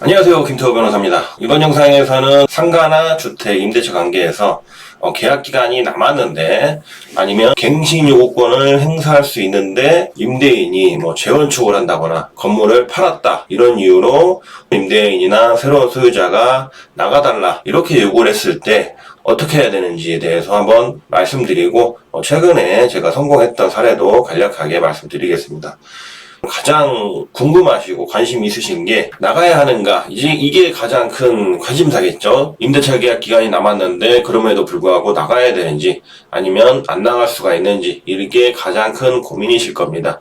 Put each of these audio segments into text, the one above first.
안녕하세요, 김태호 변호사입니다. 이번 영상에서는 상가나 주택, 임대차 관계에서 계약 기간이 남았는데 아니면 갱신 요구권을 행사할 수 있는데 임대인이 재건축을 한다거나 건물을 팔았다 이런 이유로 임대인이나 새로운 소유자가 나가달라 이렇게 요구를 했을 때 어떻게 해야 되는지에 대해서 한번 말씀드리고 최근에 제가 성공했던 사례도 간략하게 말씀드리겠습니다. 가장 궁금하시고 관심 있으신 게 나가야 하는가, 이게 가장 큰 관심사겠죠. 임대차 계약 기간이 남았는데 그럼에도 불구하고 나가야 되는지 아니면 안 나갈 수가 있는지, 이게 가장 큰 고민이실 겁니다.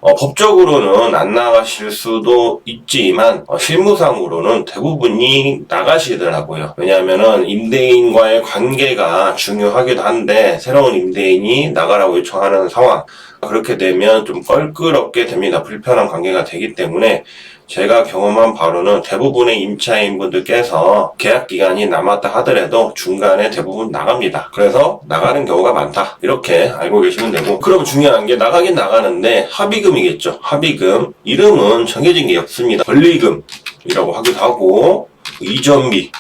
법적으로는 안 나가실 수도 있지만 실무상으로는 대부분이 나가시더라고요. 왜냐하면은 임대인과의 관계가 중요하기도 한데 새로운 임대인이 나가라고 요청하는 상황, 그렇게 되면 좀 껄끄럽게 됩니다. 불편한 관계가 되기 때문에 제가 경험한 바로는 대부분의 임차인분들께서 계약 기간이 남았다 하더라도 중간에 대부분 나갑니다. 그래서 나가는 경우가 많다, 이렇게 알고 계시면 되고, 그럼 중요한 게 나가긴 나가는데 합의금이겠죠. 합의금, 이름은 정해진 게 없습니다. 권리금이라고 하기도 하고 이전비,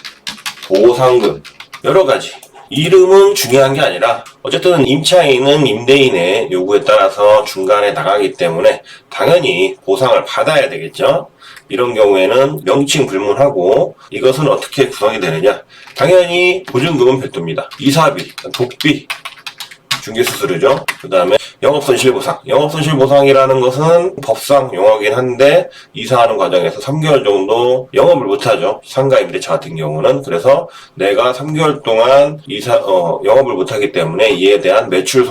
보상금, 여러 가지. 이름은 중요한 게 아니라 어쨌든 임차인은 임대인의 요구에 따라서 중간에 나가기 때문에 당연히 보상을 받아야 되겠죠. 이런 경우에는 명칭 불문하고, 이것은 어떻게 구성이 되느냐, 당연히 보증금은 별도입니다. 이사비, 독비, 중개수수료죠. 그 다음에 영업손실보상. 영업손실보상이라는 것은 법상 용어긴 한데 이사하는 과정에서 3개월 정도 영업을 못하죠. 상가 임대차 같은 경우는. 그래서 내가 3개월 동안 영업을 못하기 때문에 이에 대한 매출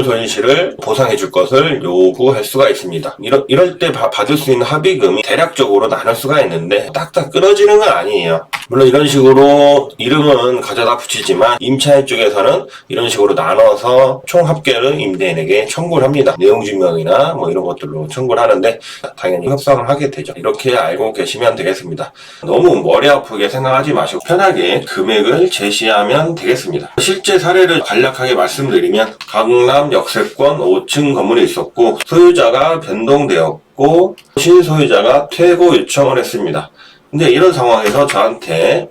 손실을 보상해 줄 것을 요구할 수가 있습니다. 이럴 때 받을 수 있는 합의금이 대략적으로 나눌 수가 있는데 딱딱 끊어지는 건 아니에요. 물론 이런 식으로 이름은 가져다 붙이지만 임차인 쪽에서는 이런 식으로 나눠서 총 합계를 임대인에게 청구를 합니다. 내용증명이나 이런 것들로 청구를 하는데 당연히 협상을 하게 되죠. 이렇게 알고 계시면 되겠습니다. 너무 머리 아프게 생각하지 마시고 편하게 금액을 제시하면 되겠습니다. 실제 사례를 간략하게 말씀드리면 강남 역세권 5층 건물이 있었고 소유자가 변동되었고 신소유자가 퇴고 요청을 했습니다. 근데 이런 상황에서 저한테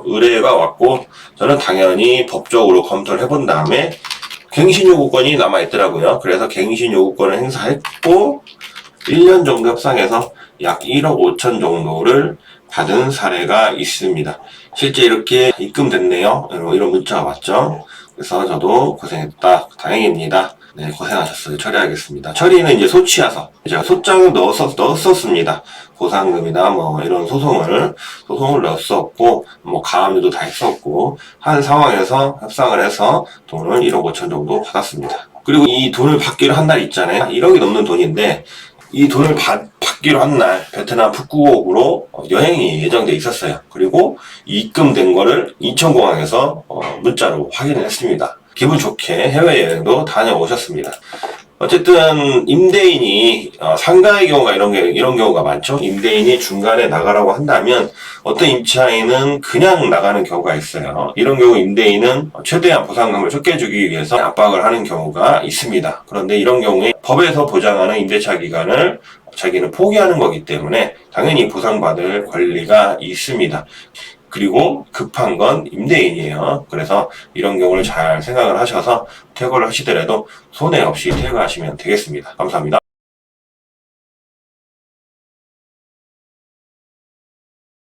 의뢰가 왔고 저는 당연히 법적으로 검토를 해본 다음에 갱신요구권이 남아있더라고요. 그래서 갱신요구권을 행사했고 1년 정도 협상해서 약 1억 5천 정도를 받은 사례가 있습니다. 실제 이렇게 입금됐네요. 이런 문자가 왔죠. 그래서 저도 고생했다, 다행입니다. 네, 고생하셨어요. 처리하겠습니다. 처리는 이제 소취해서 제가 소장을 넣었었습니다. 보상금이나 이런 소송을 넣었었고 가압류도 다 했었고 한 상황에서 협상을 해서 돈을 1억 5천 정도 받았습니다. 그리고 이 돈을 받기로 한 날 있잖아요. 1억이 넘는 돈인데 이 돈을 받기로 한 날 베트남 푸꾸옥으로 여행이 예정돼 있었어요. 그리고 입금된 거를 인천공항에서 문자로 확인을 했습니다. 기분 좋게 해외여행도 다녀오셨습니다. 어쨌든 임대인이 상가의 경우가 이런 경우가 많죠. 임대인이 중간에 나가라고 한다면 어떤 임차인은 그냥 나가는 경우가 있어요. 이런 경우 임대인은 최대한 보상금을 적게 주기 위해서 압박을 하는 경우가 있습니다. 그런데 이런 경우에 법에서 보장하는 임대차 기간을 자기는 포기하는 거기 때문에 당연히 보상받을 권리가 있습니다. 그리고 급한 건 임대인이에요. 그래서 이런 경우를 잘 생각을 하셔서 퇴거를 하시더라도 손해 없이 퇴거하시면 되겠습니다. 감사합니다.